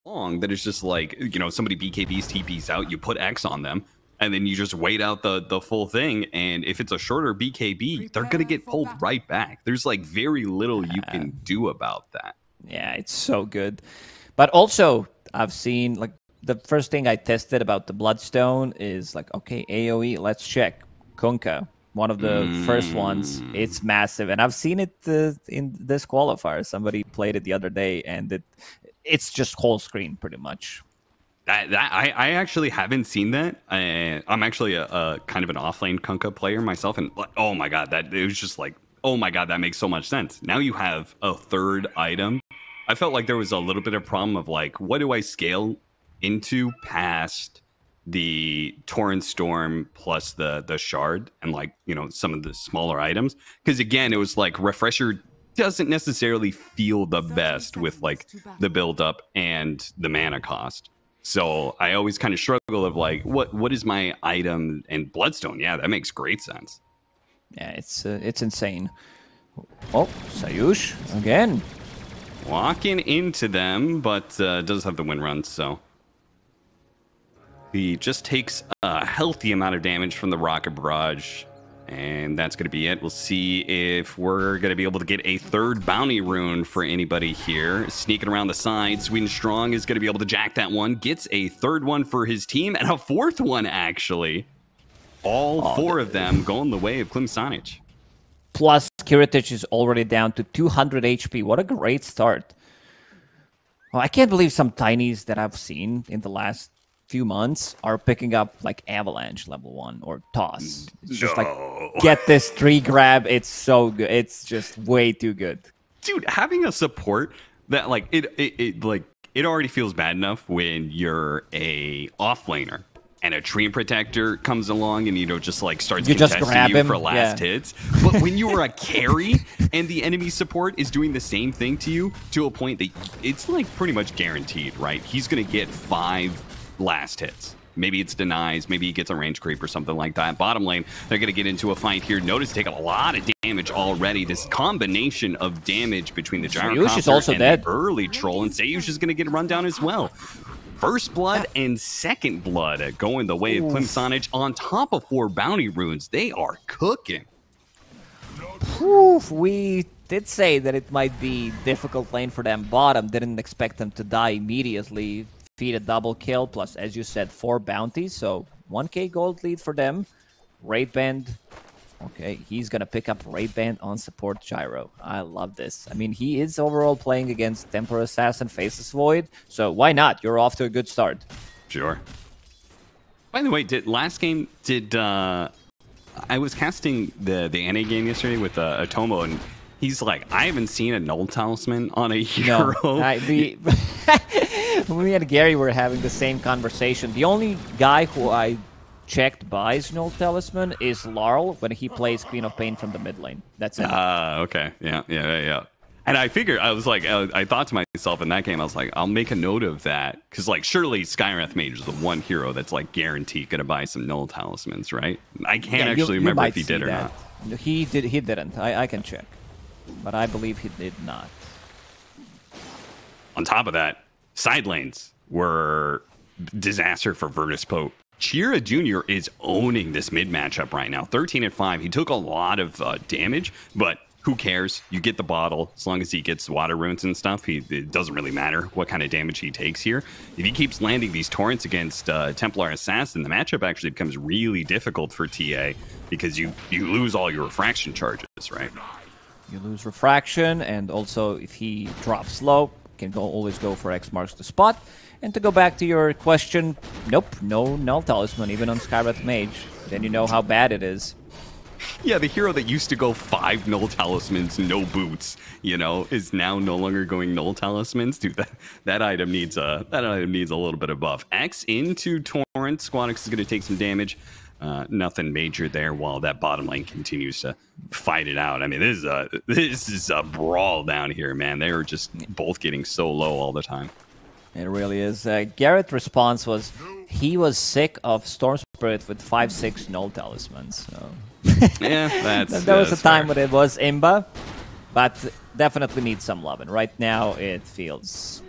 long that it's just like, you know, somebody BKBs TPs out, you put X on them, and then you just wait out the full thing. And if it's a shorter BKB, they're gonna get pulled right back. There's like very little you can do about that. Yeah, it's so good. But also, I've seen, like, the first thing I tested about the Bloodstone is like, okay, AoE, let's check. Kunkka, one of the first ones. It's massive. And I've seen it in this qualifier. Somebody played it the other day, and it's just whole screen pretty much. I actually haven't seen that. I'm actually a kind of an offlane Kunkka player myself. And oh my God, it was just like, oh my God, that makes so much sense. Now you have a third item. I felt like there was a little bit of problem of like, what do I scale into past the Torrent Storm plus the Shard and, like, you know, some of the smaller items? Because again, it was like Refresher doesn't necessarily feel the best with like the build up and the mana cost. So I always kind of struggle of like, what is my item? And Bloodstone, yeah, that makes great sense. Yeah, it's insane. Oh, Sayush again. Walking into them, but does have the win run, so he just takes a healthy amount of damage from the Rocket Barrage, and that's going to be it. We'll see if we're going to be able to get a third bounty rune for anybody here. Sneaking around the side, Sweden Strong is going to be able to jack that one, gets a third one for his team, and a fourth one, actually. All four of them going the way of Klim Sani4. Plus, Kiritich is already down to 200 HP. What a great start. Well, I can't believe some tinies that I've seen in the last few months are picking up like Avalanche level 1 or Toss. It's just like, get this tree grab. It's so good. It's just way too good. Dude, having a support that like it already feels bad enough when you're a offlaner and a Treant Protector comes along and, you know, just like starts contesting you for last hits. But when you are a carry and the enemy support is doing the same thing to you to a point that it's like pretty much guaranteed, right? He's going to get 5 last hits. Maybe it's denies, maybe he gets a range creep or something like that. Bottom lane, they're going to get into a fight here. Notice take a lot of damage already. This combination of damage between the Gyrocopter and the early troll, and Sayush is going to get run down as well. First blood and second blood going the way of Klim Sani4 on top of 4 bounty runes. They are cooking. Oof, we did say that it might be difficult lane for them bottom. Didn't expect them to die immediately. Feed a double kill, plus, as you said, 4 bounties. So 1k gold lead for them. Raid Band. Okay, he's going to pick up Raid Band on support Gyro. I love this. I mean, he is overall playing against Temper Assassin, Faceless Void. So why not? You're off to a good start. Sure. By the way, last game, I was casting the NA game yesterday with Atomo, and he's like, I haven't seen a Null Talisman on a hero. No, me and Gary were having the same conversation. The only guy who I checked buys Null Talisman is Larl when he plays Queen of Pain from the mid lane. That's it. Okay. Yeah. And I figured, I was like, I thought to myself in that game, I was like, I'll make a note of that. Because, like, surely Skywrath Mage is the one hero that's, like, guaranteed going to buy some Null Talismans, right? I can't actually remember if he did or not. He didn't. I can check. But I believe he did not. On top of that, side lanes were disaster for Virtus.pro. Chira Jr. is owning this mid matchup right now. 13-5. He took a lot of damage, but who cares? You get the bottle. As long as he gets water runes and stuff, it doesn't really matter what kind of damage he takes here. If he keeps landing these torrents against Templar Assassin, the matchup actually becomes really difficult for TA because you lose all your refraction charges, right? You lose refraction, and also if he drops low, can always go for X marks the spot. And to go back to your question, nope, no Null Talisman, even on Skywrath Mage. Then you know how bad it is. Yeah, the hero that used to go 5 Null Talismans, no boots, you know, is now no longer going Null Talismans. Dude, that item needs a little bit of buff. X into Torrent. Squadix is going to take some damage. Nothing major there while that bottom lane continues to fight it out. I mean, this is a brawl down here, man. They were just both getting so low all the time. It really is. Garrett's response was he was sick of Storm Spirit with 5-6 Null Talismans. So. Yeah, there was a time when it was Imba, but definitely needs some love. And right now it feels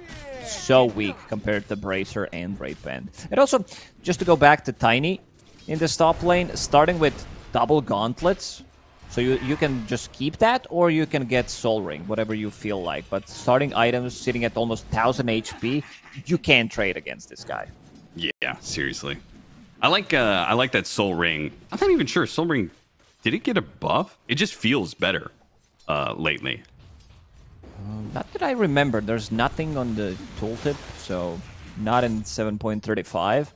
so weak compared to Bracer and Brave Band. And also, just to go back to Tiny in this top lane, starting with double gauntlets, so you can just keep that, or you can get Soul Ring, whatever you feel like. But starting items sitting at almost 1000 HP, you can't trade against this guy. Yeah, seriously. I like that Soul Ring. I'm not even sure Soul Ring, did it get a buff? It just feels better lately. Not that I remember. There's nothing on the tooltip, so not in 7.35.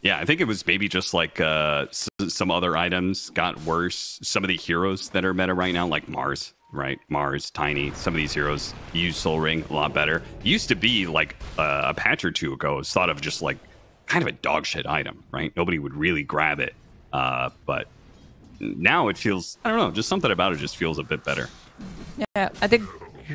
Yeah, I think it was maybe just like some other items got worse. Some of the heroes that are meta right now, like Mars, right? Mars, Tiny, some of these heroes use Soul Ring a lot better. It used to be like a patch or two ago, it was thought of just like kind of a dog shit item, right? Nobody would really grab it. But now it feels, I don't know, just something about it just feels a bit better. Yeah, I think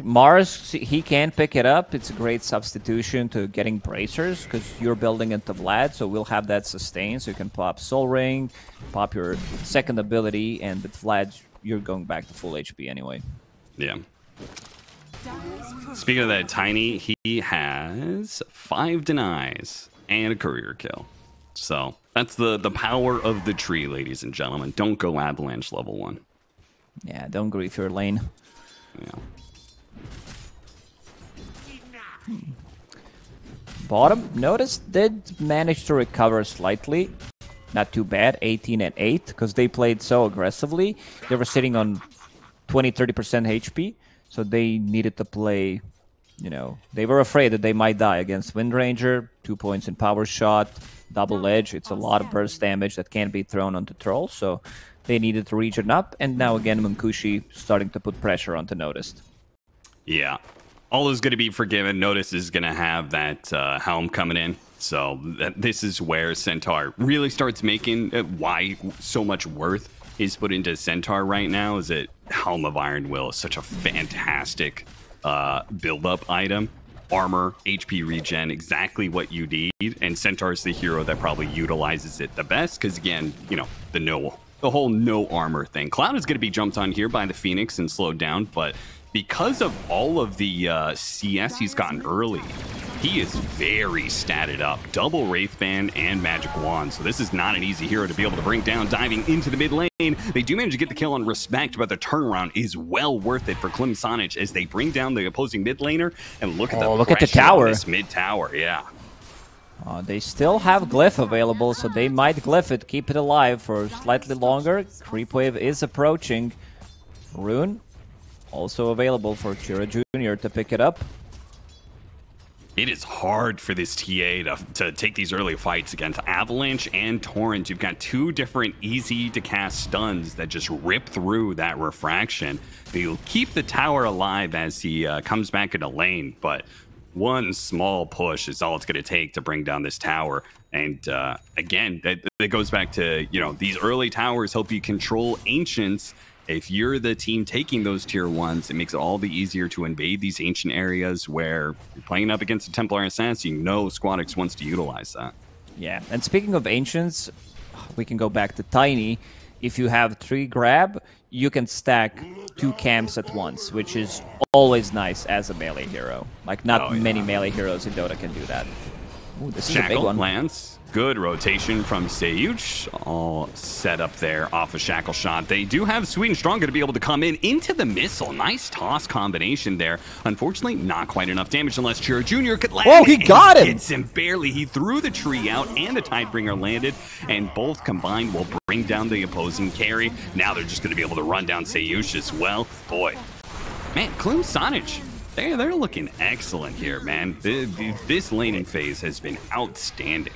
Mars, he can pick it up. It's a great substitution to getting bracers because you're building into Vlad, so we'll have that sustained. So you can pop Soul Ring, pop your second ability, and with Vlad, you're going back to full HP anyway. Yeah. Speaking of that, Tiny, he has 5 denies and a courier kill. So that's the power of the tree, ladies and gentlemen. Don't go Avalanche level 1. Yeah, don't grief your lane. Yeah. Bottom, notice did manage to recover slightly. Not too bad, 18 and 8, because they played so aggressively. They were sitting on 20-30% HP, so they needed to play, you know, they were afraid that they might die against Windranger, 2 points in power shot, double edge. It's a lot of burst damage that can't be thrown onto Troll, so they needed to region up, and now again Munkushi starting to put pressure onto Noticed. Yeah. All is going to be forgiven. Notice is going to have that helm coming in. So this is where Centaur really starts making why so much worth is put into Centaur right now. Is that Helm of Iron Will is such a fantastic build-up item. Armor, HP regen, exactly what you need. And Centaur is the hero that probably utilizes it the best because, again, you know, the whole no armor thing. Cloud is going to be jumped on here by the Phoenix and slowed down, but because of all of the CS he's gotten early, he is very statted up. Double Wraithband and Magic Wand. So this is not an easy hero to be able to bring down. Diving into the mid lane, they do manage to get the kill on Respect, but the turnaround is well worth it for Klim Sani4 as they bring down the opposing mid laner. And look at the tower. This mid tower, yeah. They still have Glyph available, so they might Glyph it, keep it alive for slightly longer. Creep wave is approaching. Rune also available for Chira Jr. to pick it up. It is hard for this TA to take these early fights against Avalanche and Torrent. You've got 2 different easy-to-cast stuns that just rip through that refraction. You'll keep the tower alive as he comes back into lane, but one small push is all it's going to take to bring down this tower. And again, that goes back to, you know, these early towers help you control Ancients. If you're the team taking those tier 1s, it makes it all the easier to invade these ancient areas where you're playing up against a Templar Assassin. You know Squadix wants to utilize that. Yeah, and speaking of Ancients, we can go back to Tiny. If you have 3 grab, you can stack 2 camps at once, which is always nice as a melee hero. Like, not many melee heroes in Dota can do that. Ooh, this is a big one. Lands. Good rotation from Seyuch, all set up there off a Shackle Shot. They do have Sweet and Strong going to be able to come in into the missile. Nice toss combination there. Unfortunately, not quite enough damage unless Chira Jr. could land. Oh, he got him! Hits him barely. He threw the tree out and the Tidebringer landed, and both combined will bring down the opposing carry. Now they're just going to be able to run down Seyuch as well. Boy, man, Klim Sani4. They're looking excellent here, man. This laning phase has been outstanding.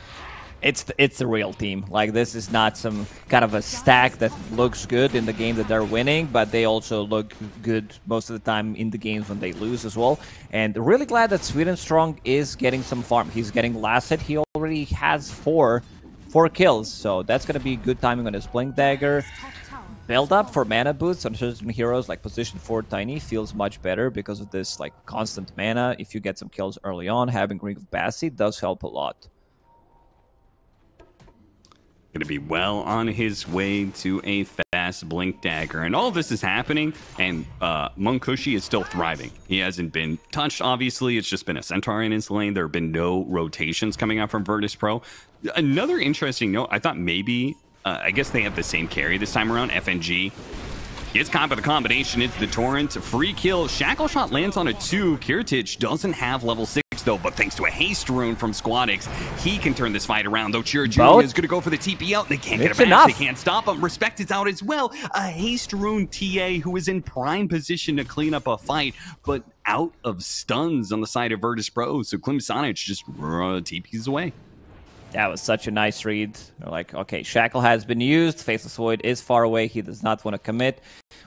It's the real team. Like, this is not some kind of a stack that looks good in the game that they're winning, but they also look good most of the time in the games when they lose as well. And really glad that Sweet and Strong is getting some farm. He's getting last hit. He already has four kills, so that's going to be good timing on his Blink Dagger. Build up for mana boosts on certain heroes like position 4 Tiny feels much better because of this like constant mana. If you get some kills early on, having Ring of Bassi does help a lot. going to be well on his way to a fast blink dagger. And all of this is happening, and Munkushi is still thriving. He hasn't been touched, obviously. It's just been a Centaur in his lane. There have been no rotations coming out from Virtus.pro. Another interesting note, I thought maybe, I guess they have the same carry this time around, FNG. Gets caught by the combination into the Torrent. Free kill. Shackle Shot lands on a 2. Kiritich doesn't have level 6, though, but thanks to a haste rune from Squadix, he can turn this fight around, though Chira Jr. is going to go for the TP out. They can't get it back. They can't stop him. Respect is out as well. A haste rune TA who is in prime position to clean up a fight, but out of stuns on the side of Virtus.pro, so Klim Sani4 just TPs away. That was such a nice read. They're like, okay, Shackle has been used. Faceless Void is far away. He does not want to commit.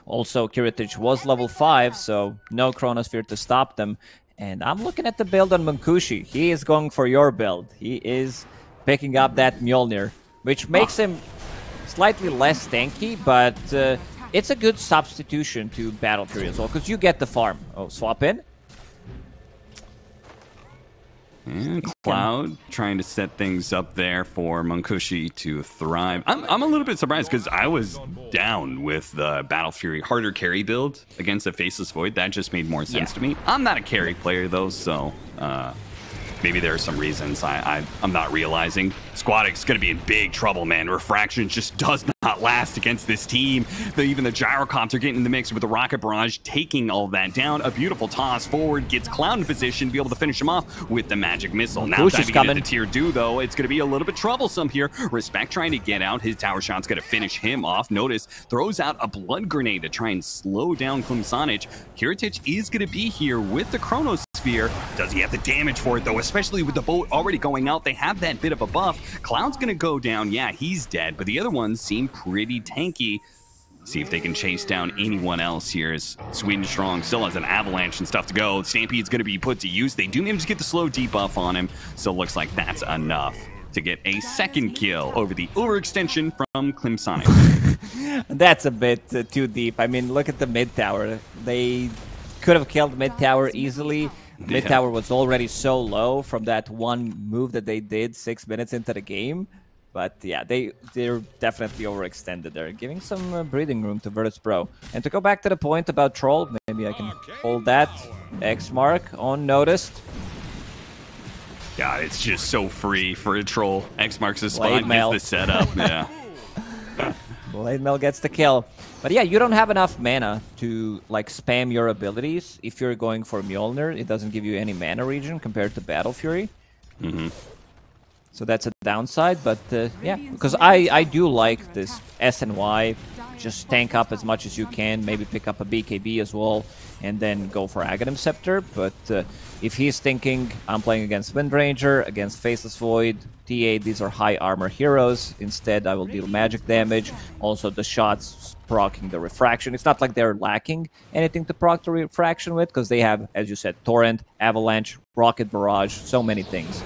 Also, Kiritich was level 5, so no Chronosphere to stop them. And I'm looking at the build on Munkushi. He is going for your build. He is picking up that Mjolnir, which makes him slightly less tanky, but it's a good substitution to Battle Fury as well, because you get the farm. Oh, swap in. And Cloud trying to set things up there for Munkushi to thrive. I'm a little bit surprised because I was down with the Battle Fury harder carry build against a Faceless Void. That just made more sense to me. I'm not a carry player though, so maybe there are some reasons I'm not realizing. Squadix is going to be in big trouble, man. Refraction just does not last against this team. Even the Gyrocopter getting in the mix with the Rocket Barrage, taking all that down. A beautiful toss forward, gets Cloud in position to be able to finish him off with the Magic Missile. Now diving into the tier 2, though, it's going to be a little bit troublesome here. Respect trying to get out. His tower shot's going to finish him off. Notice, throws out a Blood Grenade to try and slow down Klim Sani4. Kiritich is going to be here with the Chronosphere. Does he have the damage for it, though? Especially with the boat already going out, they have that bit of a buff. Cloud's going to go down. Yeah, he's dead, but the other ones seem pretty tanky. See if they can chase down anyone else here, as Sweden Strong still has an avalanche and stuff to go. Stampede's going to be put to use. They do manage to get the slow debuff on him, so it looks like that's enough to get a second kill over the overextension from Klim Sani4. That's a bit too deep. I mean, look at the mid tower. They could have killed mid tower easily. Mid tower was already so low from that one move that they did 6 minutes into the game. But yeah, they're definitely overextended there, giving some breathing room to Virtus.pro. And to go back to the point about Troll, maybe I can hold that. X mark on noticed. God, it's just so free for a Troll. X marks the spot, gets the setup. Yeah. Blade Mail gets the kill. But yeah, you don't have enough mana to like spam your abilities. If you're going for Mjolnir, it doesn't give you any mana regen compared to Battle Fury. So that's a downside, but yeah, because I do like this SNY. Just tank up as much as you can, maybe pick up a BKB as well, and then go for Aghanim Scepter. But if he's thinking, I'm playing against Windranger, against Faceless Void, TA, these are high armor heroes, instead I will deal magic damage. Also the shots proccing the refraction. It's not like they're lacking anything to proc the refraction with, because they have, as you said, Torrent, Avalanche, Rocket Barrage, so many things.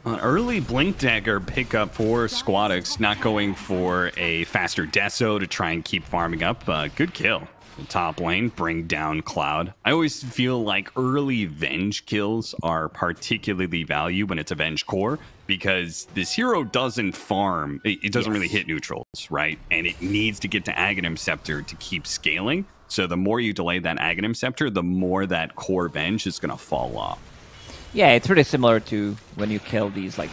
An early Blink Dagger pickup for Squadix, not going for a faster Deso to try and keep farming up. Good kill. The top lane, bring down Cloud. I always feel like early Venge kills are particularly valued when it's a Venge core, because this hero doesn't farm. It doesn't really hit neutrals, right? And it needs to get to Aghanim Scepter to keep scaling. So the more you delay that Aghanim Scepter, the more that core Venge is going to fall off. Yeah, it's pretty similar to when you kill these like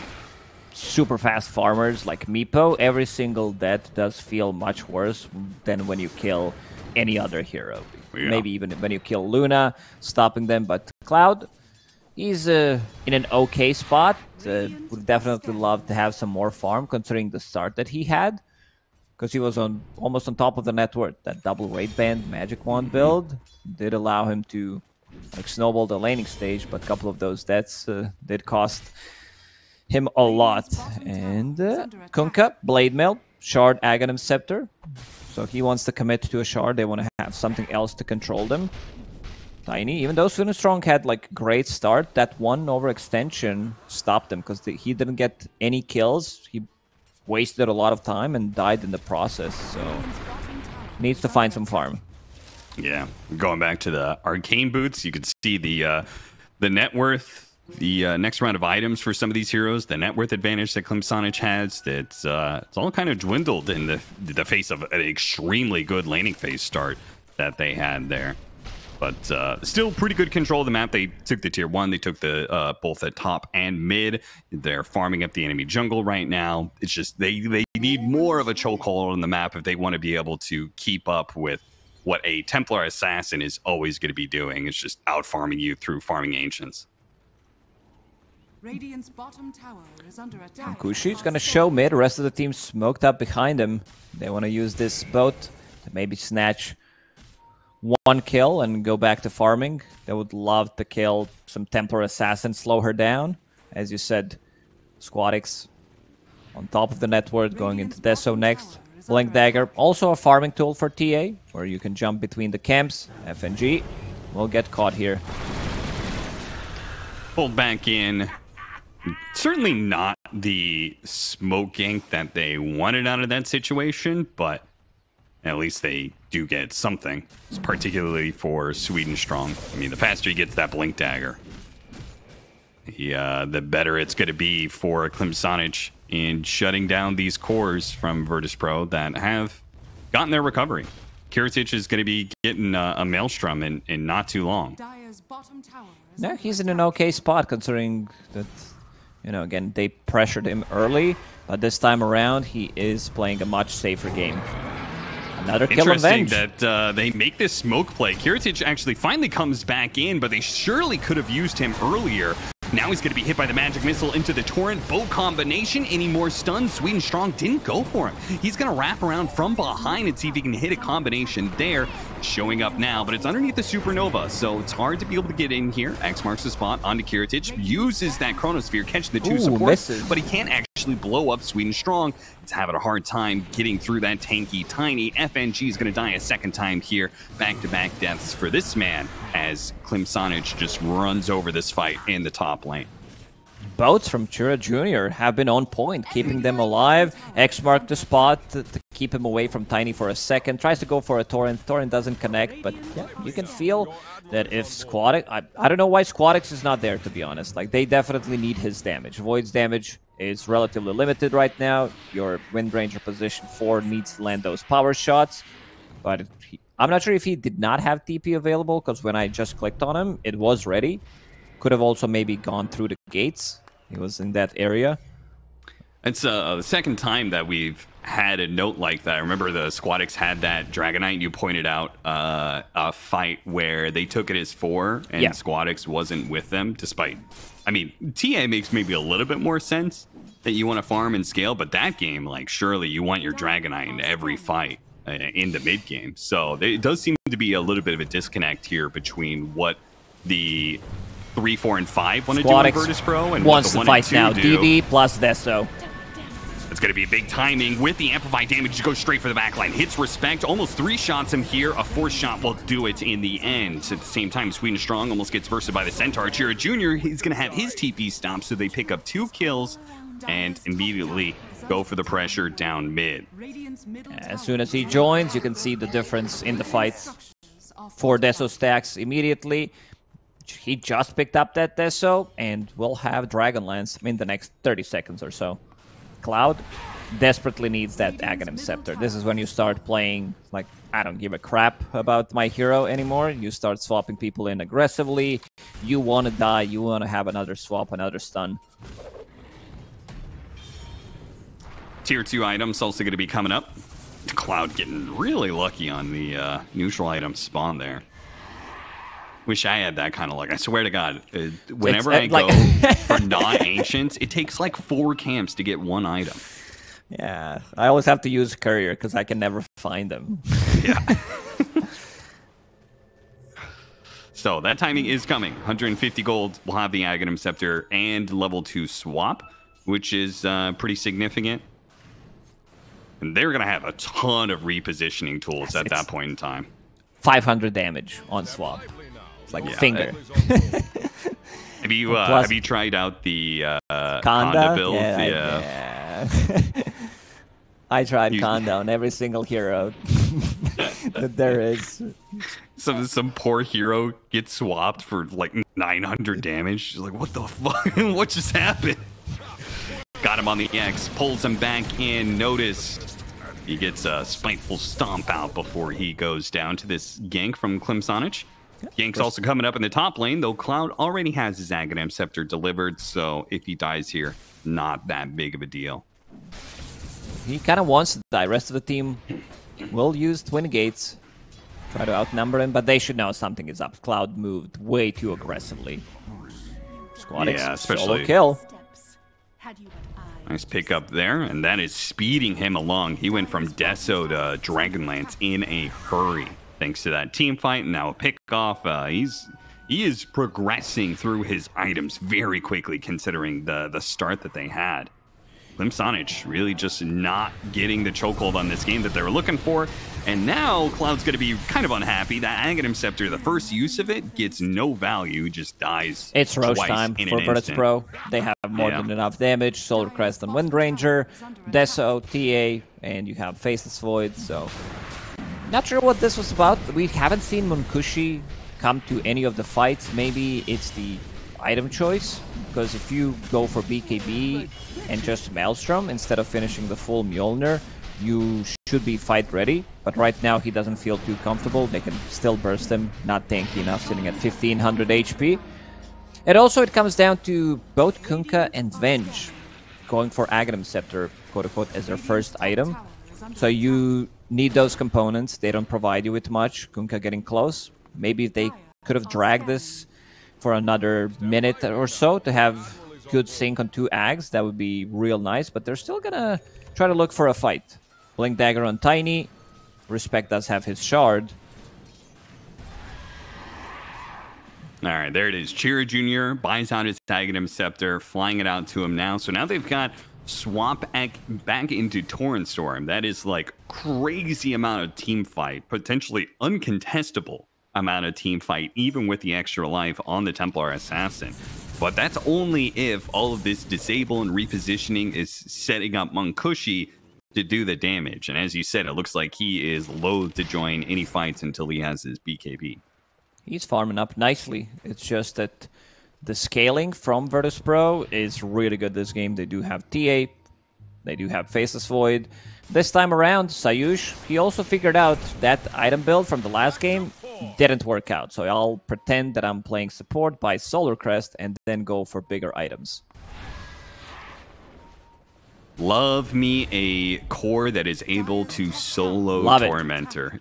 super fast farmers like Meepo. Every single death does feel much worse than when you kill any other hero. Yeah. Maybe even when you kill Luna, stopping them. But Cloud, he's in an okay spot. Would definitely love to have some more farm considering the start that he had, because he was almost on top of the net worth. That double weight band Magic Wand build did allow him to like snowball the laning stage, but a couple of those deaths did cost him a lot. And Kunkka, Blade Mail, Shard, Aghanim Scepter. So he wants to commit to a Shard. They want to have something else to control them. Tiny, even though Sweden Strong had like great start, that one overextension stopped him because he didn't get any kills. He wasted a lot of time and died in the process. So needs to find some farm. Yeah, going back to the arcane boots, you could see the net worth the next round of items for some of these heroes, the net worth advantage that Klim Sani4 has, it's all kind of dwindled in the face of an extremely good laning phase start that they had there. But still pretty good control of the map. They took the tier 1. They took the both at top and mid. They're farming up the enemy jungle right now. It's just they need more of a chokehold on the map if they want to be able to keep up with what a Templar assassin is always going to be doing. It's just out farming you through farming ancients. Radiant's bottom tower is under attack. Kushi's gonna show mid. The rest of the team smoked up behind him. They want to use this boat to maybe snatch 1 kill and go back to farming. They would love to kill some Templar assassins, slow her down. As you said, Squadix on top of the network, going into Deso next. Blink Dagger, also a farming tool for TA, where you can jump between the camps. FNG will get caught here. Pulled back in. Certainly not the smoke gank that they wanted out of that situation, but at least they do get something, particularly for Sweden Strong. I mean, the faster he gets that Blink Dagger, the better it's going to be for Klim Sani4 in shutting down these cores from Virtus.pro that have gotten their recovery. Kiritich is going to be getting a Maelstrom in not too long. Yeah, he's in an okay spot considering that, you know, again, they pressured him early, but this time around, he is playing a much safer game. Another kill Interesting avenge. That they make this smoke play. Kiritich actually finally comes back in, but they surely could have used him earlier. Now he's going to be hit by the magic missile into the torrent bow combination. Any more stuns? Sweden Strong didn't go for him. He's going to wrap around from behind and see if he can hit a combination there. Showing up now, but it's underneath the supernova, so it's hard to be able to get in here. X marks the spot onto Kiritich, uses that chronosphere, catch the 2 supports, but he can't actually blow up Sweden Strong. It's having a hard time getting through that tanky tiny. FNG is going to die a second time here. Back-to-back deaths for this man as Klim Sani4 just runs over this fight in the top lane. Boats from Chura Jr. have been on point, keeping them alive. X marked the spot to keep him away from Tiny for a second. Tries to go for a Torrent. Torrent doesn't connect, but yeah, you can feel that if Squadix... I don't know why Squadix is not there, to be honest. Like, they definitely need his damage. Void's damage is relatively limited right now. Your Wind Ranger position 4 needs to land those power shots, but I'm not sure if he did not have TP available, because when I just clicked on him, it was ready. Could have also maybe gone through the gates. He was in that area. It's the second time that we've had a note like that. I remember the Squadix had that Dragonite, and you pointed out a fight where they took it as 4, and Squadix wasn't with them, despite... I mean, TA makes maybe a little bit more sense that you want to farm and scale, but that game, like, surely you want your Dragonite in every fight in the mid-game. So it does seem to be a little bit of a disconnect here between what the 3, 4, and 5 want to do in Virtus.pro and what the 1 and 2 now. do. DD plus Deso. It's going to be big timing with the amplified damage to go straight for the backline. Hits respect, almost 3 shots him here. A 4th shot will do it in the end. At the same time, Sweden Strong almost gets bursted by the Centaur. Chira Jr., he's going to have his TP stopped, so they pick up 2 kills and immediately go for the pressure down mid. As soon as he joins, you can see the difference in the fights for Deso stacks immediately. He just picked up that Deso, and will have Dragonlance in the next 30 seconds or so. Cloud desperately needs that Aghanim Scepter. This is when you start playing, like, I don't give a crap about my hero anymore. You start swapping people in aggressively. You want to die. You want to have another swap, another stun. Tier 2 items also going to be coming up. Cloud getting really lucky on the neutral item spawn there. Wish I had that kind of luck. I swear to God, whenever I go for non-ancients, it takes like 4 camps to get 1 item. Yeah, I always have to use Courier because I can never find them. Yeah. So that timing is coming. 150 gold. We'll have the Aghanim Scepter and level 2 swap, which is pretty significant. And they're going to have a ton of repositioning tools at that point in time. 500 damage on swap. Like finger. Have you tried out the Conda build? Yeah. I tried Conda on every single hero. that there is. Some poor hero gets swapped for like 900 damage. She's like, what the fuck? What just happened? Got him on the X, pulls him back in. Noticed he gets a spiteful stomp out before he goes down to this gank from Klim Sani4. Gank's also coming up in the top lane, though Cloud already has his Aghanim Scepter delivered, so if he dies here, not that big of a deal. He kind of wants to die. Rest of the team will use Twin Gates, try to outnumber him, but they should know something is up. Cloud moved way too aggressively. Squad especially solo kill. Nice pick up there, and that is speeding him along. He went from Deso to Dragonlance in a hurry, thanks to that team fight. And now a pick off. He is progressing through his items very quickly, considering the start that they had. Klim Sani4 really just not getting the chokehold on this game that they were looking for. And now Cloud's going to be kind of unhappy. That Aghanim Scepter, the first use of it, gets no value, just dies. It's Roche time for Virtus.pro. They have more than enough damage. Solar Crest and Windranger, Deso, TA, and you have Faceless Void. So, not sure what this was about. We haven't seen Munkushi come to any of the fights. Maybe it's the item choice, because if you go for BKB and just Maelstrom instead of finishing the full Mjolnir, you should be fight ready. But right now he doesn't feel too comfortable. They can still burst him, not tanky enough, sitting at 1500 HP. And also it comes down to both Kunkka and Venge going for Aghanim Scepter, quote-unquote, as their first item. So you need those components. They don't provide you with much. Kunkka getting close. Maybe if they could have dragged this for another minute or so to have good sync on two Ags, that would be real nice. But they're still gonna try to look for a fight. Blink Dagger on Tiny. Respect does have his shard. All right, there it is. Chira Jr. buys out his Aghanim Scepter, flying it out to him now. So now they've got swap back into Torrent Storm. That is like crazy amount of team fight, potentially uncontestable amount of team fight, even with the extra life on the Templar Assassin. But that's only if all of this disable and repositioning is setting up Munkushi to do the damage. And as you said, it looks like he is loath to join any fights until he has his BKB. He's farming up nicely. It's just that the scaling from Virtus.pro is really good this game. They do have TA, they do have Faceless Void. This time around, Sayush, he also figured out that item build from the last game didn't work out. So I'll pretend that I'm playing support by Solar Crest and then go for bigger items. Love me a core that is able to solo Love Tormentor.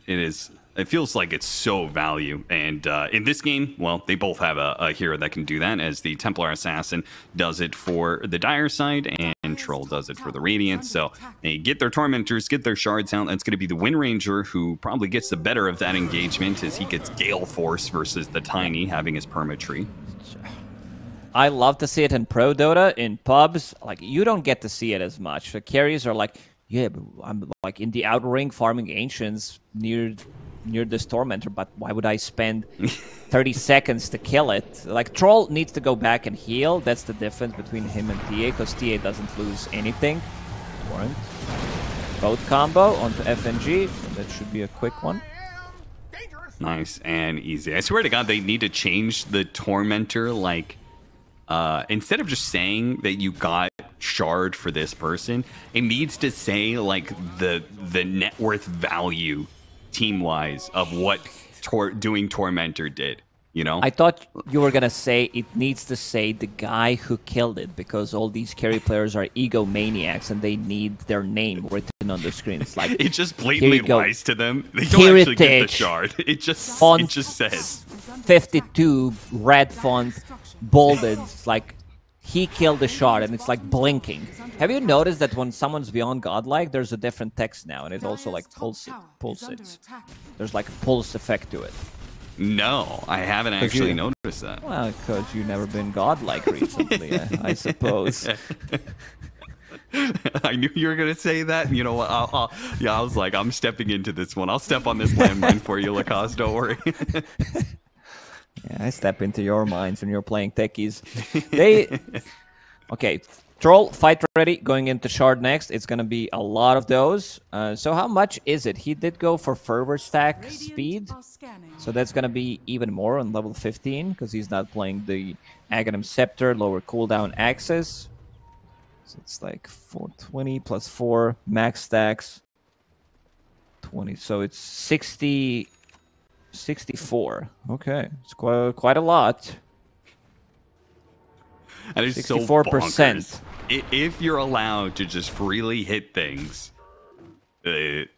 It feels like it's so value. And in this game, well, they both have a hero that can do that, as the Templar Assassin does it for the Dire side, and Troll does it for the Radiant. So they get their Tormentors, get their shards out. That's going to be the Wind Ranger, who probably gets the better of that engagement, as he gets Gale Force versus the Tiny having his Permatree. I love to see it in Pro Dota, in pubs. Like, you don't get to see it as much. The carries are like, yeah, but I'm like in the outer ring farming Ancients near this Tormentor, but why would I spend 30 seconds to kill it? Like, Troll needs to go back and heal. That's the difference between him and TA, because TA doesn't lose anything. Warrant. Both combo onto FNG. That should be a quick one. Nice and easy. I swear to God, they need to change the Tormentor, like, instead of just saying that you got shard for this person, it needs to say like the net worth value team-wise of what doing Tormentor did, you know? I thought you were gonna say it needs to say the guy who killed it, because all these carry players are egomaniacs and they need their name written on the screen. It's like, it just blatantly lies to them. They don't actually get the shard. It just says 52 red font bolded. It's like he killed the shard, and it's like blinking. Have you noticed that when someone's beyond godlike, there's a different text now, and it also like pulsates. There's like a pulse effect to it. No, I haven't actually noticed that. Well, because you've never been godlike recently, I suppose. I knew you were going to say that. You know what? I was like, I'm stepping into this one. I'll step on this landmine for you, Lacoste. Don't worry. Yeah, I step into your minds when you're playing techies. Okay, Troll, fight ready, going into Shard next. It's going to be a lot of those. So how much is it? He did go for Fervor Stack speed. So that's going to be even more on level 15, because he's not playing the Aghanim Scepter, lower cooldown access. So it's like 420 plus 4 max stacks. 20, so it's 64. Okay, it's quite a lot. That is 64%. So if you're allowed to just freely hit things, it's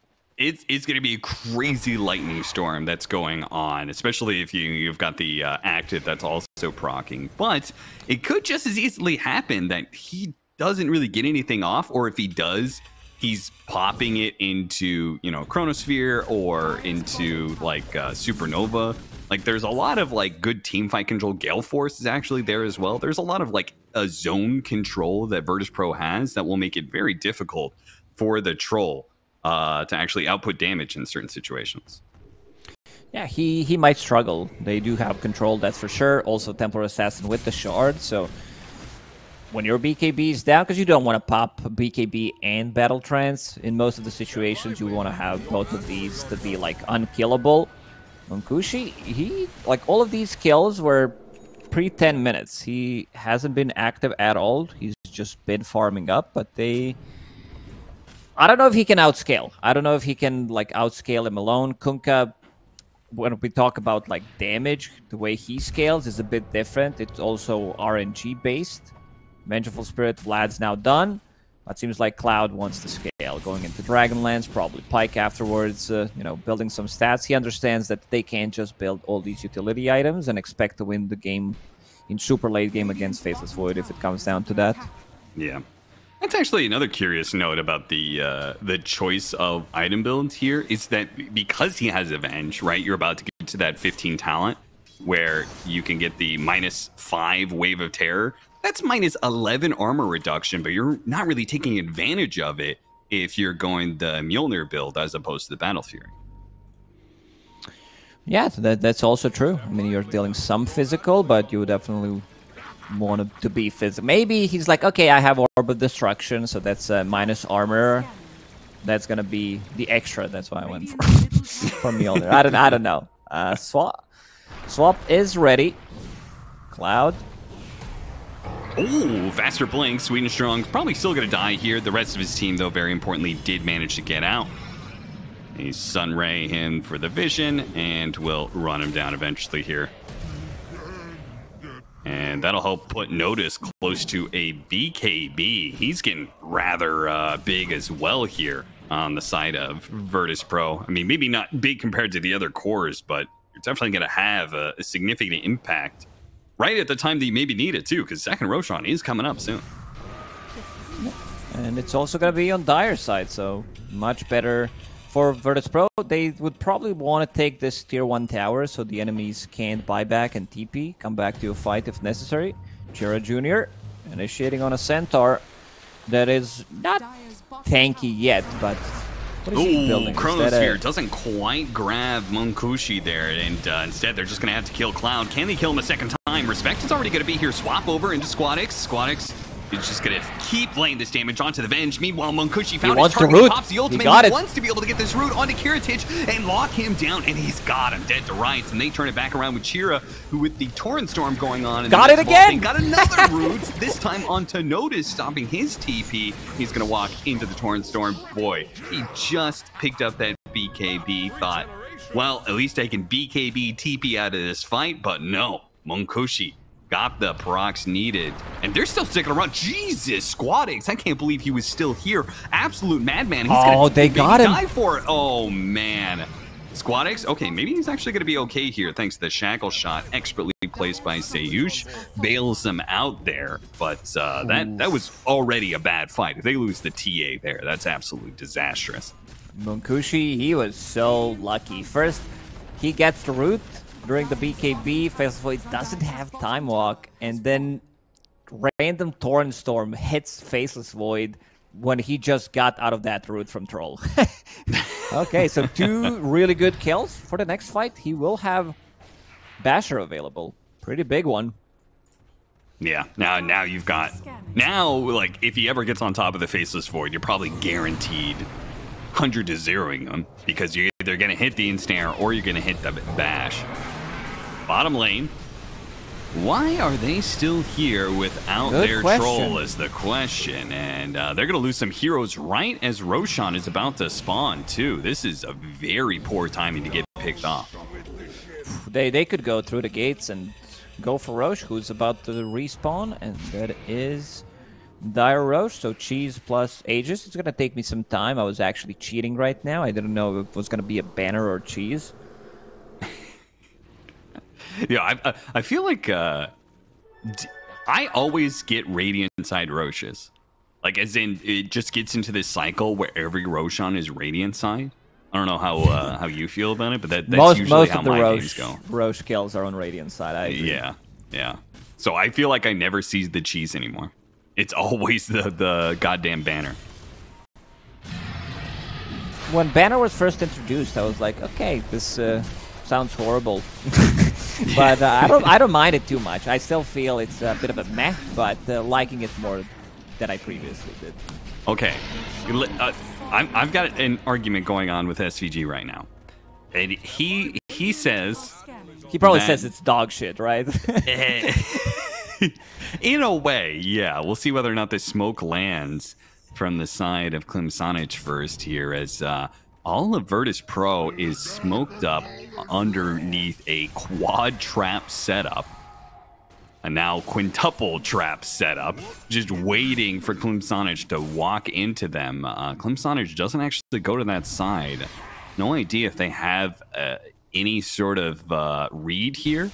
going to be a crazy lightning storm that's going on, especially if you've got the active that's also procking. But it could just as easily happen that he doesn't really get anything off, or if he does, he's popping it into, you know, Chronosphere or into like Supernova. Like, there's a lot of like good team fight control. Gale Force is actually there as well. There's a lot of like a zone control that Virtus.pro has that will make it very difficult for the troll to actually output damage in certain situations. Yeah, he might struggle. They do have control, that's for sure. Also Templar Assassin with the shard, so when your BKB is down, because you don't want to pop BKB and Battle Trance, in most of the situations you want to have both of these to be like unkillable. Monkushi, he, like, all of these kills were pre-10 minutes. He hasn't been active at all. He's just been farming up, but I don't know if he can outscale. I don't know if he can, like, outscale him alone. Kunkka, when we talk about, like, damage, the way he scales is a bit different. It's also RNG-based. Vengeful Spirit, Vlad's now done. It seems like Cloud wants to scale, going into Dragonlance, probably Pike afterwards, you know, building some stats. He understands that they can't just build all these utility items and expect to win the game in super late game against Faceless Void if it comes down to that. Yeah. That's actually another curious note about the choice of item builds here, is that because he has Avenge, right, you're about to get to that 15 talent where you can get the -5 Wave of Terror. That's -11 armor reduction, but you're not really taking advantage of it if you're going the Mjolnir build as opposed to the Battle Fury. Yeah, that's also true. I mean, you're dealing some physical, but you definitely want it to be physical. Maybe he's like, okay, I have Orb of Destruction, so that's minus armor. That's gonna be the extra. That's why I went for Mjolnir. I don't know. Swap is ready. Cloud. Oh, faster blink. Sweet and Strong's probably still going to die here. The rest of his team, though, very importantly, did manage to get out. He's Sunray him for the vision, and will run him down eventually here. And that'll help put Notice close to a BKB. He's getting rather big as well here on the side of Virtus.pro. I mean, maybe not big compared to the other cores, but you're definitely going to have a significant impact right at the time that you maybe need it, too, because second Roshan is coming up soon. And it's also going to be on Dire's side, so much better for Virtus.pro. They would probably want to take this tier 1 tower so the enemies can't buy back and TP, come back to a fight if necessary. Jira Jr. initiating on a Centaur that is not tanky yet, but what is he building? Chronosphere doesn't quite grab Monkushi there, and instead they're just going to have to kill Cloud. Can they kill him a second time? Respect is already going to be here. Swap over into Squadix. Squadix is just going to keep laying this damage onto the Venge. Meanwhile, Monkushi found his target. He pops the ultimate. He wants to be able to get this root onto Kiritich and lock him down, and he's got him dead to rights. And they turn it back around with Chira, who with the Torrent Storm going on. Got it again! Got another root, this time onto Notice, stopping his TP. He's going to walk into the Torrent Storm. Boy, he just picked up that BKB, thought, well, at least I can BKB TP out of this fight, but no, Monkushi got the procs needed, and they're still sticking around. Jesus, Squadix, I can't believe he was still here. Absolute madman. He's gonna they got him. Die for it. Oh man, Squadix. Okay, maybe he's actually gonna be okay here, thanks to the shackle shot expertly placed by Sayush. Bails him out there, but that was already a bad fight. If they lose the TA there, that's absolutely disastrous. Monkushi, he was so lucky. First, he gets the root during the BKB. Faceless Void doesn't have Time Walk, and then random Torrent Storm hits Faceless Void when he just got out of that root from Troll. Okay, so 2 really good kills. For the next fight, he will have Basher available. Pretty big one. Yeah, now you've got... Now, like, if he ever gets on top of the Faceless Void, you're probably guaranteed 100 to 0ing him, because you're either going to hit the Ensnare or you're going to hit the Bash. Bottom lane. Why are they still here without their troll is the question. And they're going to lose some heroes right as Roshan is about to spawn, too. This is a very poor timing to get picked off. They could go through the gates and go for Roche, who's about to respawn, and that is Dire Roche. So Cheese plus Aegis. It's going to take me some time. I was actually cheating right now. I didn't know if it was going to be a banner or Cheese. Yeah, I feel like I always get Radiant side Roches. Like, as in, it just gets into this cycle where every Roshan is Radiant side. I don't know how you feel about it, but that's usually how my games go. Roche kills are on Radiant side, I agree. Yeah. So I feel like I never see the Cheese anymore. It's always the goddamn banner. When banner was first introduced, I was like, okay, this sounds horrible. But I don't mind it too much. I still feel it's a bit of a meh, but liking it more than I previously did. Okay, I've got an argument going on with SVG right now, and he says he probably says it's dog shit, right? In a way, yeah. We'll see whether or not this smoke lands from the side of Klim Sani4 first here, as all of Virtus.pro is smoked up underneath a quad trap setup. A now quintuple trap setup, just waiting for Klim Sani4 to walk into them. Klim Sani4 doesn't actually go to that side. No idea if they have any sort of read here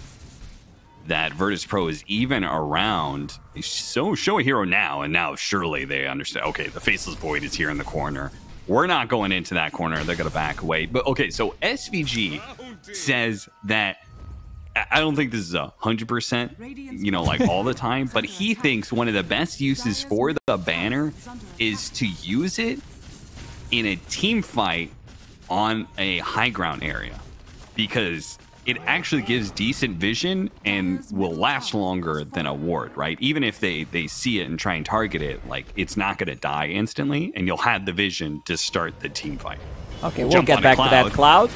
that Virtus.pro is even around. So show a hero now, and now surely they understand, okay, the Faceless Void is here in the corner. We're not going into that corner. They're going to back away. But okay, so SVG says that, I don't think this is 100%, you know, like all the time, but he thinks one of the best uses for the banner is to use it in a team fight on a high ground area, because it actually gives decent vision and will last longer than a ward, right? Even if they see it and try and target it, like, it's not going to die instantly, and you'll have the vision to start the team fight. Okay, we'll get back to that Cloud.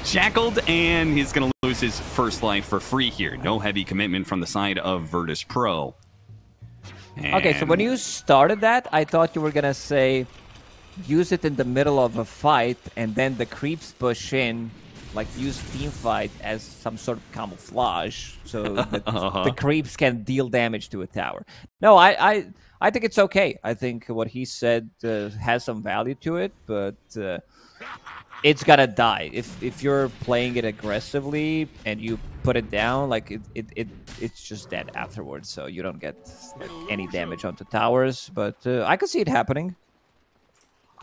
Shackled, and he's going to lose his first life for free here. No heavy commitment from the side of Virtus.pro. Okay, so when you started that, I thought you were going to say use it in the middle of a fight, and then the creeps push in, like use team fight as some sort of camouflage, so that the creeps can deal damage to a tower. No, I think it's okay. I think what he said has some value to it, but it's gonna die if you're playing it aggressively and you put it down. Like it's just dead afterwards, so you don't get like any damage onto towers. But I could see it happening.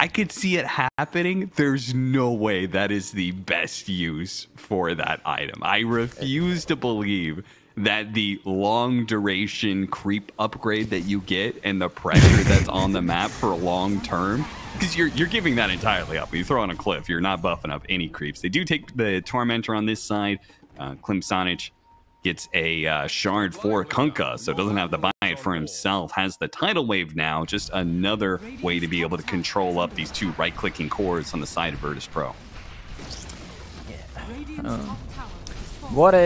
I could see it happening. There's no way that is the best use for that item. I refuse to believe that the long duration creep upgrade that you get and the pressure that's on the map for long term, because you're giving that entirely up. When you throw on a cliff, you're not buffing up any creeps. They do take the Tormentor on this side. Klim Sani4 gets a shard for Kunkka, so doesn't have to buy it for himself. Has the tidal wave now, just another way to be able to control up these two right-clicking cores on the side of Virtus.pro.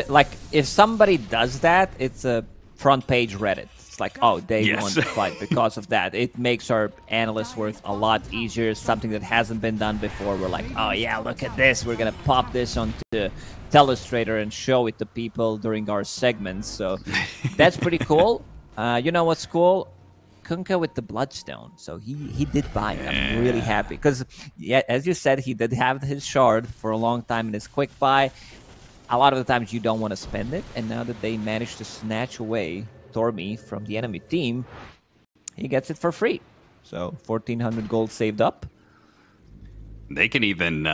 Like, if somebody does that, it's a front page Reddit. It's like, oh, they won the fight because of that. It makes our analyst work a lot easier. Something that hasn't been done before. We're like, oh yeah, look at this. We're gonna pop this onto Telestrator and show it to people during our segments. So that's pretty cool. You know what's cool? Kunkka with the Bloodstone. So he did buy it. I'm really happy because, yeah, as you said, he did have his shard for a long time in his quick buy. A lot of the times you don't want to spend it, and now that they managed to snatch away Tormi from the enemy team, he gets it for free. So 1,400 gold saved up. They can even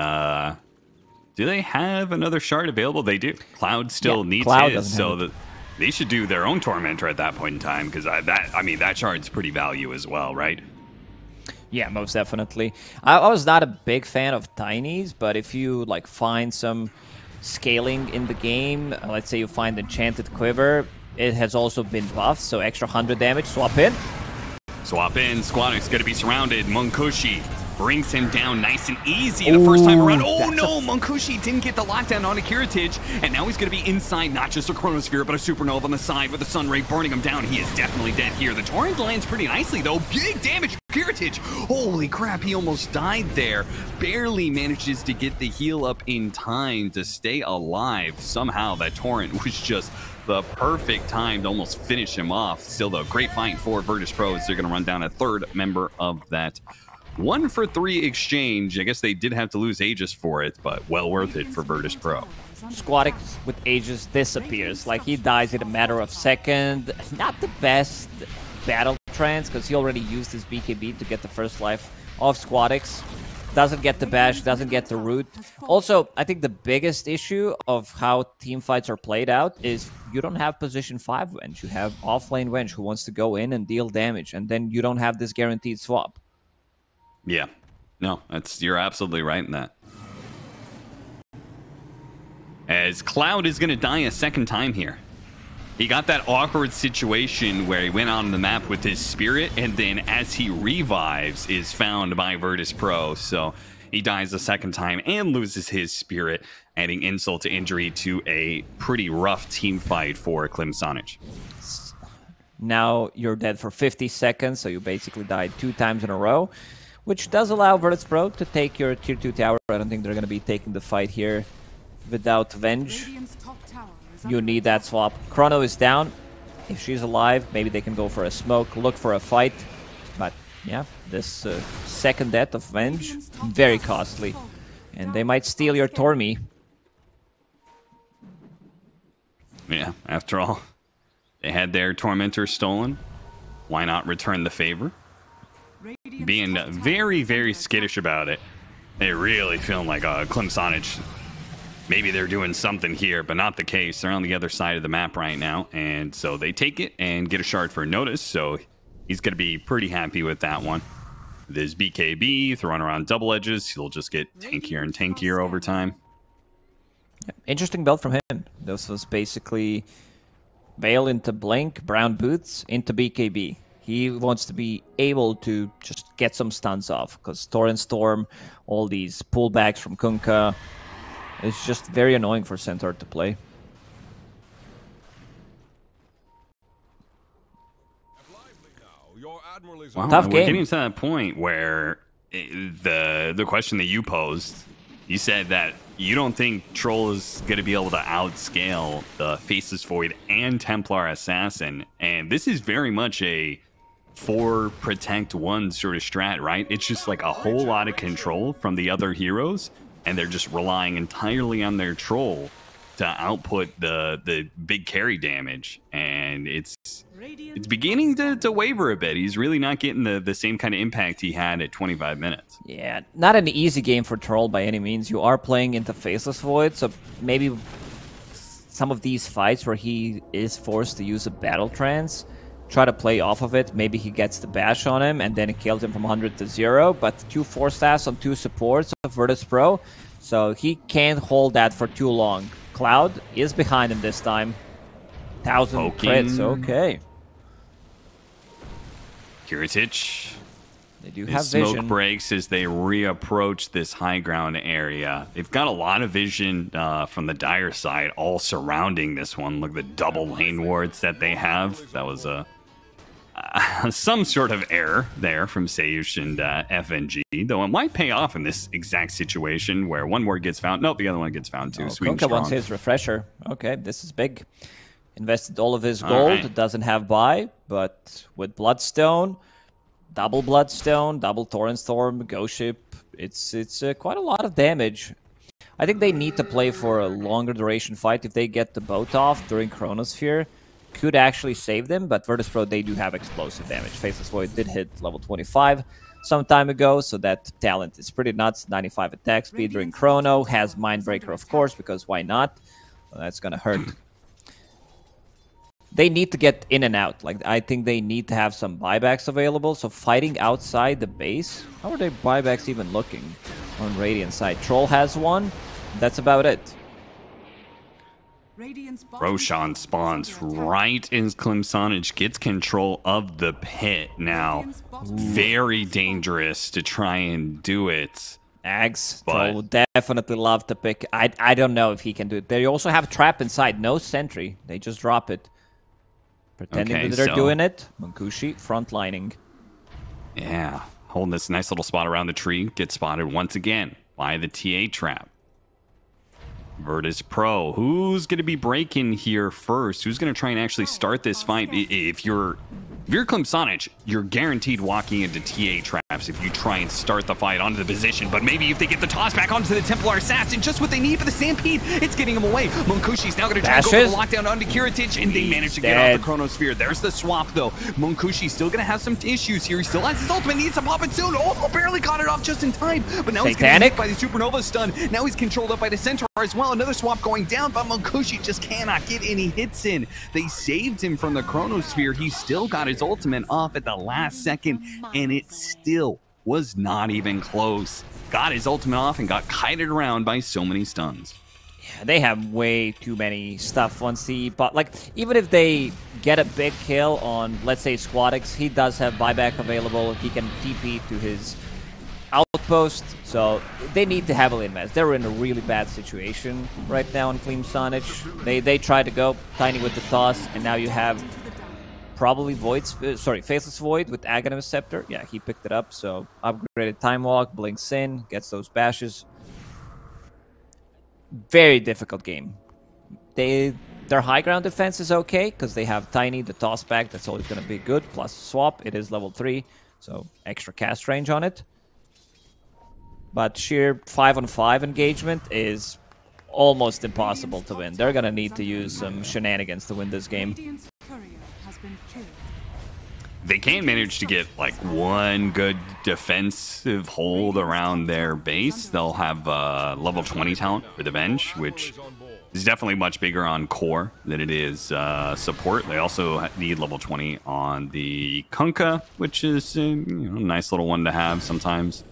do they have another shard available? They do. Cloud still needs his, so they should do their own Tormentor at that point in time, because that shard's pretty value as well, right? Yeah, most definitely. I was not a big fan of Tinies, but if you like find some scaling in the game, let's say you find Enchanted Quiver, it has also been buffed, so extra 100 damage. Swap in. Swap in. Squadix going to be surrounded. Munkushi brings him down nice and easy the first time around. Oh no, Munkushi didn't get the lockdown on a Kiritich, and now he's going to be inside not just a Chronosphere, but a Supernova on the side with the Sun Ray burning him down. He is definitely dead here. The Torrent lands pretty nicely though. Big damage Kiritich. Holy crap, he almost died there. Barely manages to get the heal up in time to stay alive. Somehow that Torrent was just the perfect time to almost finish him off. Still though, great fight for Virtus.pro as they're going to run down a third member of that 1-for-3 exchange. I guess they did have to lose Aegis for it, but well worth it for Virtus.pro. Squadix with Aegis disappears. Like, he dies in a matter of seconds. Not the best battle trance, because he already used his BKB to get the first life of Squadix. Doesn't get the bash, doesn't get the root. Also, I think the biggest issue of how team fights are played out is you don't have position 5 Venge. You have offlane Venge who wants to go in and deal damage, and then you don't have this guaranteed swap. Yeah, no, you're absolutely right in that. As Cloud is going to die a second time here. He got that awkward situation where he went on the map with his spirit, and then as he revives is found by Virtus.pro. So he dies a second time and loses his spirit, adding insult to injury to a pretty rough team fight for Klim Sani4. Now you're dead for 50 seconds, so you basically died 2 times in a row, which does allow Virtus.pro to take your tier 2 tower. I don't think they're going to be taking the fight here without Venge. You need that swap. Chrono is down. If she's alive, maybe they can go for a smoke, look for a fight. But yeah, this second death of Venge, very costly. And they might steal your Tormi. Yeah, after all, they had their Tormentor stolen. Why not return the favor? Being very, very skittish about it. They really feeling like Klim Sani4. Maybe they're doing something here, but not the case. They're on the other side of the map right now, and so they take it and get a shard for notice, so he's going to be pretty happy with that one. With his BKB, throwing around double edges, he'll just get tankier and tankier over time. Yeah, interesting build from him. This was basically Veil into Blink, Brown Boots into BKB. He wants to be able to just get some stuns off, because Torrent Storm, all these pullbacks from Kunkka, it's just very annoying for Centaur to play. Well, tough we're game. getting to that point where the question that you posed, you said that you don't think Troll is going to be able to outscale the Faceless Void and Templar Assassin, and this is very much a 4 protect 1 sort of strat, right? It's just like a whole lot of control from the other heroes, and they're just relying entirely on their Troll to output the big carry damage, and it's beginning to waver a bit. He's really not getting the same kind of impact he had at 25 minutes. Yeah, not an easy game for Troll by any means. You are playing into Faceless Void, so maybe some of these fights where he is forced to use a Battle Trance, try to play off of it. Maybe he gets the bash on him and then it kills him from 100 to 0, but 2 4 stacks on 2 supports of Virtus.pro, so he can't hold that for too long. Cloud is behind him this time. 1,000 crits, okay. Kiritich. They do have smoke vision. breaks as they reapproach this high ground area. They've got a lot of vision from the Dire side, all surrounding this one. Look at the double lane wards that they have. That was some sort of error there from Sayush and FNG, though it might pay off in this exact situation where one ward gets found. Nope, the other one gets found too. Kunkka wants his refresher. Okay, this is big. Invested all of his gold. Right. Doesn't have buy, but with Bloodstone, double Bloodstone, double Torrent Storm, Ghost Ship, it's quite a lot of damage. I think they need to play for a longer duration fight. If they get the boat off during Chronosphere, could actually save them, but Virtus.pro, they do have explosive damage. Faceless Void did hit level 25 some time ago, so that talent is pretty nuts. 95 attack speed during Chrono, has Mindbreaker, of course, because why not? Well, that's gonna hurt. They need to get in and out. Like, I think they need to have some buybacks available. So fighting outside the base, how are their buybacks even looking on Radiant side? Troll has one. That's about it. Roshan spawns right as Klim Sani4 gets control of the pit now. Very dangerous to try and do it. Ags would definitely love to pick. I don't know if he can do it. They also have trap inside. No sentry. They just drop it. Pretending that they're doing it. Munkushi frontlining. Yeah. Holding this nice little spot around the tree. Gets spotted once again by the TA trap. Virtus.pro. Who's going to be breaking here first? Who's going to try and actually start this fight? If you're Klim Sani4, you're guaranteed walking into TA traps if you try and start the fight onto the position. But maybe if they get the toss back onto the Templar Assassin, just what they need for the Stampede, it's getting him away. Munkushi's now going to try and go for the lockdown onto Kiritich, and they manage to get off the Chronosphere. There's the swap, though. Munkushi's still going to have some issues here. He still has his ultimate, needs to pop it soon. Oh, barely caught it off just in time. But now he's getting hit by the Supernova stun. Now he's controlled up by the Centaur as well. Another swap going down, but Munkushi just cannot get any hits in. They saved him from the Chronosphere. He still got his ultimate off at the last second, and it still was not even close. Got his ultimate off and got kited around by so many stuns. Yeah, they have way too many stuff once he... But, like, even if they get a big kill on, let's say, Squadix, he does have buyback available. He can TP to his outpost, so they need to heavily invest. They're in a really bad situation right now on Klim Sani4. They tried to go Tiny with the toss, and now you have probably Faceless Void with Aghanim Scepter. Yeah, he picked it up, so upgraded Time Walk, blinks in, gets those bashes. Very difficult game. Their high ground defense is okay, because they have Tiny, the toss back, that's always going to be good, plus swap, it is level 3, so extra cast range on it. But sheer 5-on-5 engagement is almost impossible to win. They're going to need to use some shenanigans to win this game. They can manage to get like one good defensive hold around their base. They'll have level 20 talent for the bench, which is definitely much bigger on core than it is support. They also need level 20 on the Kunkka, which is a nice little one to have sometimes.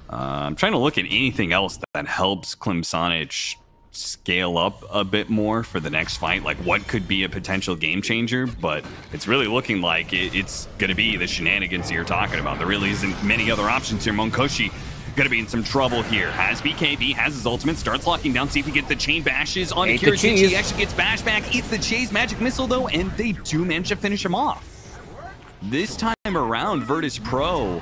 I'm trying to look at anything else that helps Klim Sani4 scale up a bit more for the next fight, like what could be a potential game changer, but it's really looking like it's going to be the shenanigans you're talking about. There really isn't many other options here. Munkushi going to be in some trouble here. Has BKB, has his ultimate, starts locking down, see if he gets the chain bashes on Kiritich. He actually gets bash back, eats the chase magic missile though, and they do manage to finish him off. This time around, Virtus.pro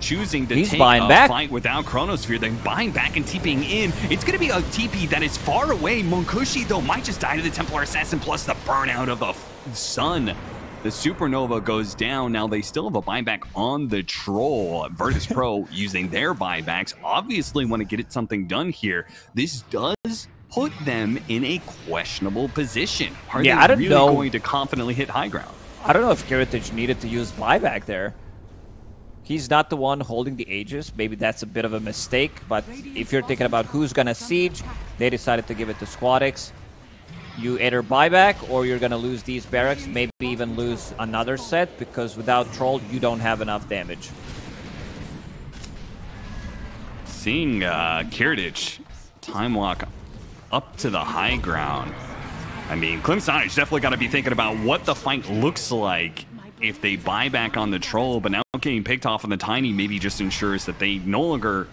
choosing to take a fight without Chronosphere, then buying back and TPing in. It's going to be a TP that is far away. Munkushi, though, might just die to the Templar Assassin, plus the burnout of the sun. The Supernova goes down. Now they still have a buyback on the Troll. Virtus.pro using their buybacks obviously want to get something done here. This does put them in a questionable position. Are they really going to confidently hit high ground? I don't know if Kiritich needed to use buyback there. He's not the one holding the Aegis. Maybe that's a bit of a mistake, but if you're thinking about who's going to siege, they decided to give it to Squadix. You either buyback or you're going to lose these barracks, maybe even lose another set, because without Troll, you don't have enough damage. Seeing Kiritich time walk up to the high ground. I mean, Klim Sani4 definitely got to be thinking about what the fight looks like if they buy back on the Troll, but now getting picked off on the Tiny maybe just ensures that they no longer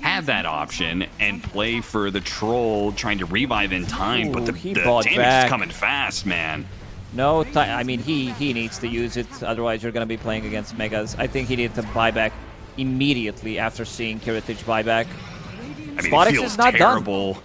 have that option and play for the Troll, trying to revive in time. But the damage is coming fast, man. No, I mean, he needs to use it, otherwise you're going to be playing against Megas. I think he needed to buy back immediately after seeing Kiritich buy back. I mean, it feels terrible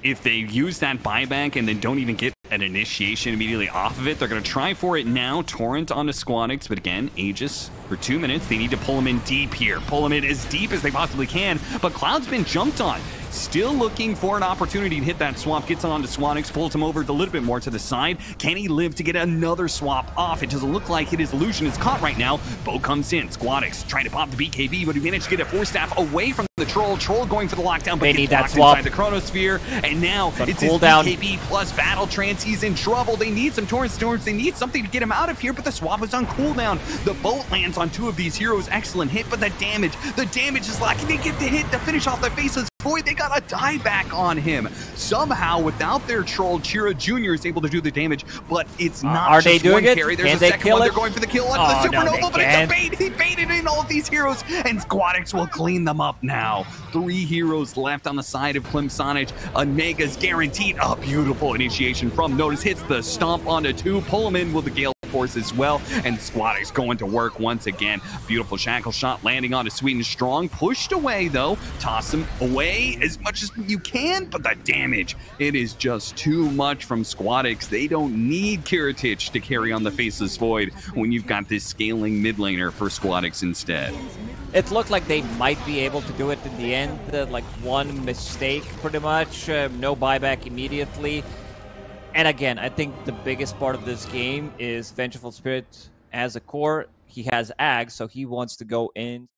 if they use that buyback and then don't even get an initiation immediately off of it. They're going to try for it now. Torrent onto Squadix, but again, Aegis for 2 minutes. They need to pull him in deep here. Pull him in as deep as they possibly can, but Cloud's been jumped on. Still looking for an opportunity to hit that swap. Gets onto Squadix, pulls him over a little bit more to the side. Can he live to get another swap off? It doesn't look like his illusion is caught right now. Bo comes in. Squadix trying to pop the BKB, but he managed to get a 4-staff away from the Troll. Troll going for the lockdown, but they need that swap inside the Chronosphere. And now it's his cooldown. BKB plus Battle Trance. He's in trouble. They need some Torrent Storms. They need something to get him out of here, but the swap is on cooldown. The bolt lands on 2 of these heroes. Excellent hit, but the damage is lacking. They get the hit to finish off the Faceless Void, they got a dieback on him. Somehow, without their troll, Chira Jr. is able to do the damage, but it's not Are just they doing one it? carry. There's Can a they second kill one. it? They're going for the kill on Oh, the no, Supernova, but can't. it's a bait. He baited in all of these heroes, and Squadix will clean them up now. 3 heroes left on the side of Klim Sani4. A Nega's guaranteed. A beautiful initiation from Notice. Hits the stomp onto 2. Pull him in with the Gale Force as well, and Squadix going to work once again. Beautiful shackle shot landing onto Sweet and Strong. Pushed away though. Toss him away as much as you can, but the damage, it is just too much from Squadix. They don't need Kiritich to carry on the Faceless Void when you've got this scaling mid laner for Squadix instead. It looked like they might be able to do it in the end. Like one mistake, pretty much. No buyback immediately. And again, I think the biggest part of this game is Vengeful Spirit as a core. He has Ag, so he wants to go in.